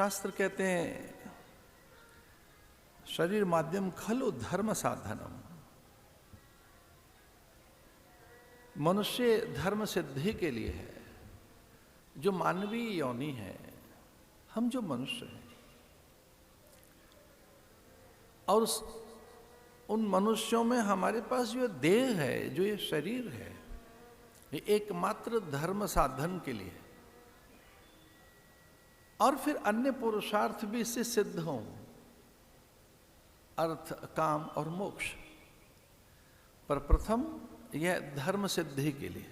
शास्त्र कहते हैं शरीर माध्यम खलु धर्म साधनम, मनुष्य धर्म सिद्धि के लिए है। जो मानवीय योनि है, हम जो मनुष्य हैं, और उन मनुष्यों में हमारे पास जो देह है, जो ये शरीर है, ये एकमात्र धर्म साधन के लिए, और फिर अन्य पुरुषार्थ भी इससे सिद्ध हों, अर्थ, काम और मोक्ष। पर प्रथम यह धर्म सिद्धि के लिए।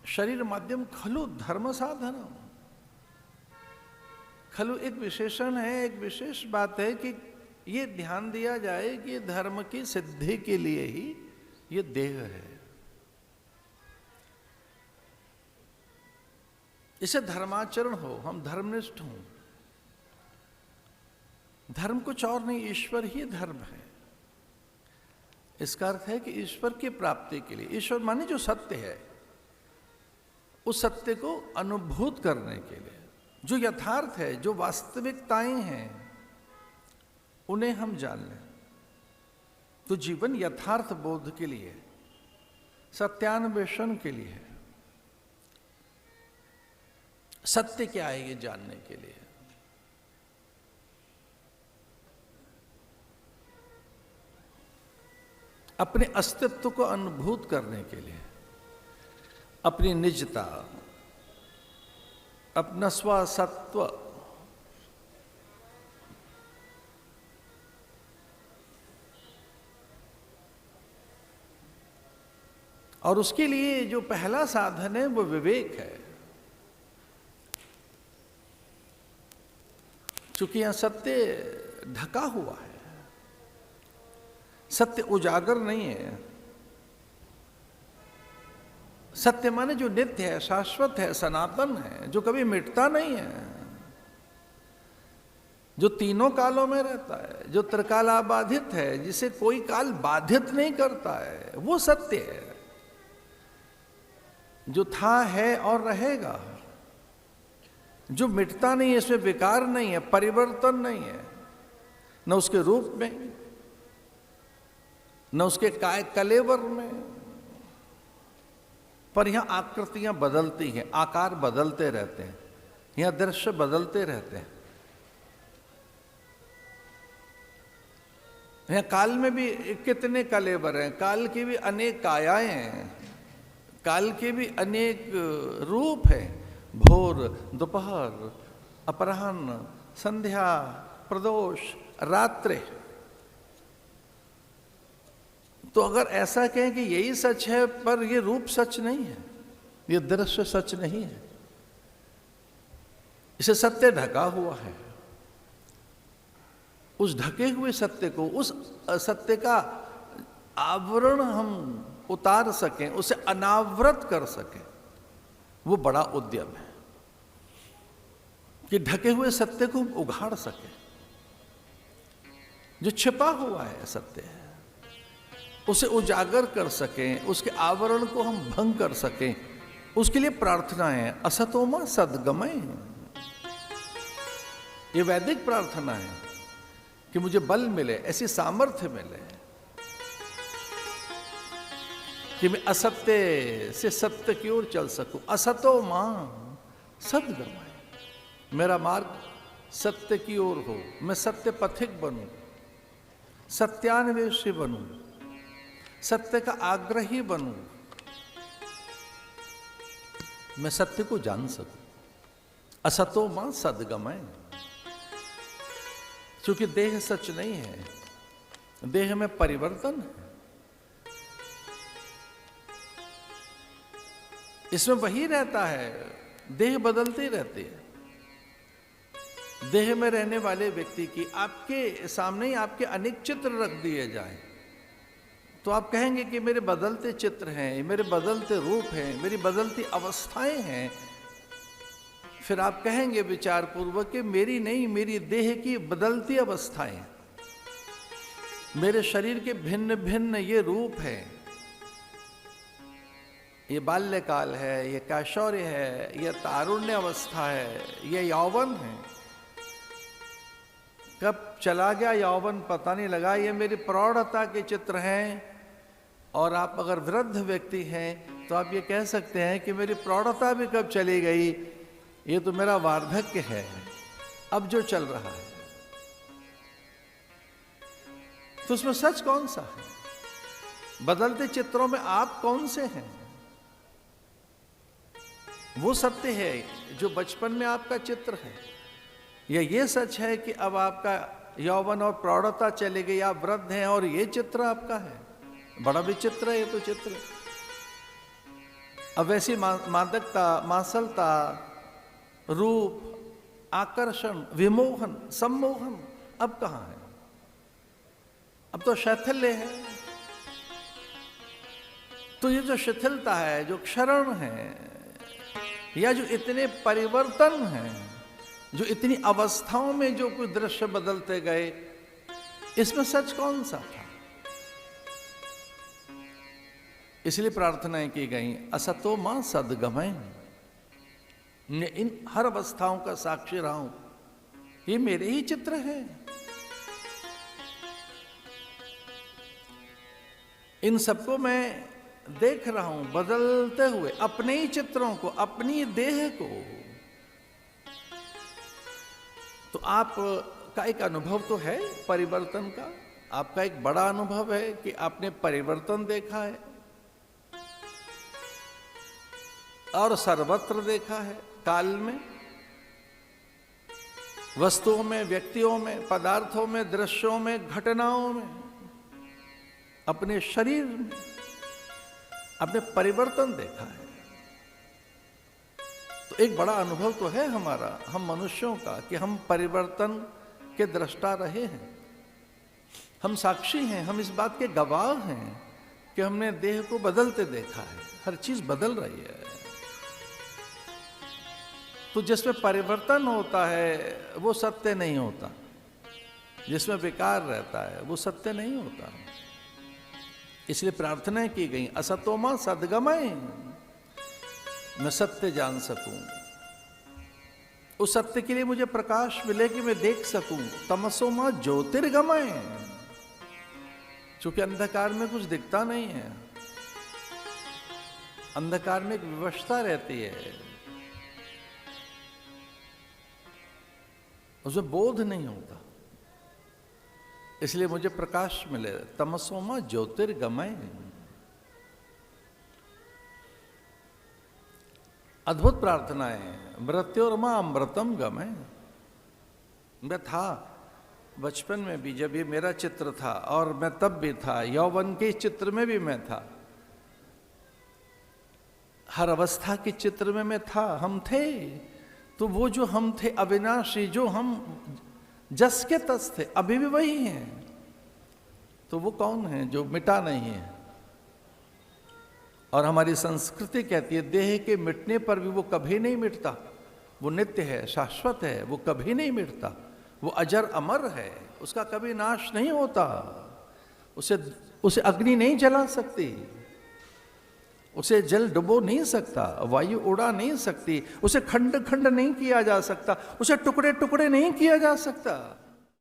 शरीर माध्यम खलु धर्म साधन। खलु एक विशेषण है, एक विशेष बात है कि ये ध्यान दिया जाए कि धर्म की सिद्धि के लिए ही ये देह है। इसे धर्माचरण हो, हम धर्मनिष्ठ हों। धर्म कुछ और नहीं, ईश्वर ही धर्म है। इसका अर्थ है कि ईश्वर की प्राप्ति के लिए, ईश्वर माने जो सत्य है, उस सत्य को अनुभूत करने के लिए, जो यथार्थ है, जो वास्तविकताएं हैं, उन्हें हम जान लें। तो जीवन यथार्थ बोध के लिए, सत्यान्वेषण के लिए, सत्य क्या है ये जानने के लिए। अपने अस्तित्व को अनुभूत करने के लिए, अपनी निजता, अपना स्वसत्व, और उसके लिए जो पहला साधन है वो विवेक है। चूंकि यहां सत्य ढका हुआ है, सत्य उजागर नहीं है। सत्य माने जो नित्य है, शाश्वत है, सनातन है, जो कभी मिटता नहीं है, जो तीनों कालों में रहता है, जो त्रिकालाबाधित है, जिसे कोई काल बाधित नहीं करता है, वो सत्य है। जो था, है और रहेगा, जो मिटता नहीं है, इसमें विकार नहीं है, परिवर्तन नहीं है, न उसके रूप में, न उसके काय कलेवर में। पर यहां आकृतियां बदलती हैं, आकार बदलते रहते हैं, यहां दृश्य बदलते रहते हैं। यहां काल में भी कितने कलेवर हैं, काल की भी अनेक कायाएं हैं, काल के भी अनेक रूप हैं। भोर, दोपहर, अपराह्न, संध्या, प्रदोष, रात्रि। तो अगर ऐसा कहें कि यही सच है, पर ये रूप सच नहीं है, ये दृश्य सच नहीं है, इसे सत्य ढका हुआ है। उस ढके हुए सत्य को, उस असत्य का आवरण हम उतार सकें, उसे अनावृत कर सकें, वो बड़ा उद्यम है कि ढके हुए सत्य को उघाड़ सकें। जो छिपा हुआ है सत्य है, उसे उजागर कर सकें, उसके आवरण को हम भंग कर सकें, उसके लिए प्रार्थना है। असतोमा सद्गमय, ये वैदिक प्रार्थना है कि मुझे बल मिले, ऐसी सामर्थ्य मिले कि मैं असत्य से सत्य की ओर चल सकूं। असतो मां सद्गमय, मेरा मार्ग सत्य की ओर हो, मैं सत्य पथिक बनूं, सत्यान्वेषी बनूं, सत्य का आग्रही बनूं, मैं सत्य को जान सकूं। असतो मां सद्गमय। क्योंकि देह सच नहीं है, देह में परिवर्तन है, इसमें वही रहता है, देह बदलती रहती है। देह में रहने वाले व्यक्ति की आपके सामने ही आपके अनेक चित्र रख दिए जाएं, तो आप कहेंगे कि मेरे बदलते चित्र हैं, मेरे बदलते रूप हैं, मेरी बदलती अवस्थाएं हैं। फिर आप कहेंगे विचार पूर्वक कि मेरी नहीं, मेरी देह की बदलती अवस्थाएं, मेरे शरीर के भिन्न भिन्न ये रूप हैं, ये बाल्यकाल है, ये कैशोर्य है, ये तारुण्य अवस्था है, ये यौवन है। कब चला गया यौवन पता नहीं लगा। ये मेरी प्रौढ़ता के चित्र हैं। और आप अगर वृद्ध व्यक्ति हैं तो आप ये कह सकते हैं कि मेरी प्रौढ़ता भी कब चली गई, ये तो मेरा वार्धक्य है अब जो चल रहा है। तो उसमें सच कौन सा है? बदलते चित्रों में आप कौन से हैं? वो सत्य है जो बचपन में आपका चित्र है, या ये सच है कि अब आपका यौवन और प्रौढ़ता चली गई, आप वृद्ध हैं और ये चित्र आपका है? बड़ा विचित्र है ये तो चित्र। अब वैसी मादकता, मांसलता, रूप, आकर्षण, विमोहन, सम्मोहन अब कहां है? अब तो शैथिल्य है। तो ये जो शिथिलता है, जो क्षरण है, या जो इतने परिवर्तन हैं, जो इतनी अवस्थाओं में जो कुछ दृश्य बदलते गए, इसमें सच कौन सा था? इसलिए प्रार्थनाएं की गई, असतो मां सद्गमय। मैं इन हर अवस्थाओं का साक्षी रहा हूं, ये मेरे ही चित्र है। इन सबको मैं देख रहा हूं बदलते हुए, अपने ही चित्रों को, अपनी देह को। तो आप का एक अनुभव तो है परिवर्तन का। आपका एक बड़ा अनुभव है कि आपने परिवर्तन देखा है और सर्वत्र देखा है, काल में, वस्तुओं में, व्यक्तियों में, पदार्थों में, दृश्यों में, घटनाओं में, अपने शरीर में आपने परिवर्तन देखा है। तो एक बड़ा अनुभव तो है हमारा, हम मनुष्यों का, कि हम परिवर्तन के दृष्टा रहे हैं। हम साक्षी हैं, हम इस बात के गवाह हैं कि हमने देह को बदलते देखा है। हर चीज बदल रही है। तो जिसमें परिवर्तन होता है वो सत्य नहीं होता, जिसमें विकार रहता है वो सत्य नहीं होता। इसलिए प्रार्थना की गई, असतोमा सद्गमय, मैं सत्य जान सकूं। उस सत्य के लिए मुझे प्रकाश मिले कि मैं देख सकूं। तमसोमा ज्योतिर्गमय, चूंकि अंधकार में कुछ दिखता नहीं है, अंधकार में एक विवशता रहती है, उसमें बोध नहीं होता। इसलिए मुझे प्रकाश मिले। तमसोमा ज्योतिर्गमय, अद्भुत प्रार्थनाएं। मृत्योर्मा अमृतम गमय। मैं था बचपन में भी, जब ये मेरा चित्र था, और मैं तब भी था, यौवन के चित्र में भी मैं था, हर अवस्था के चित्र में मैं था, हम थे। तो वो जो हम थे अविनाशी, जो हम जस के तस थे, अभी भी वही हैं। तो वो कौन है जो मिटा नहीं है? और हमारी संस्कृति कहती है देह के मिटने पर भी वो कभी नहीं मिटता, वो नित्य है, शाश्वत है, वो कभी नहीं मिटता, वो अजर अमर है, उसका कभी नाश नहीं होता। उसे अग्नि नहीं जला सकती, उसे जल डुबो नहीं सकता, वायु उड़ा नहीं सकती, उसे खंड खंड नहीं किया जा सकता, उसे टुकड़े टुकड़े नहीं किया जा सकता।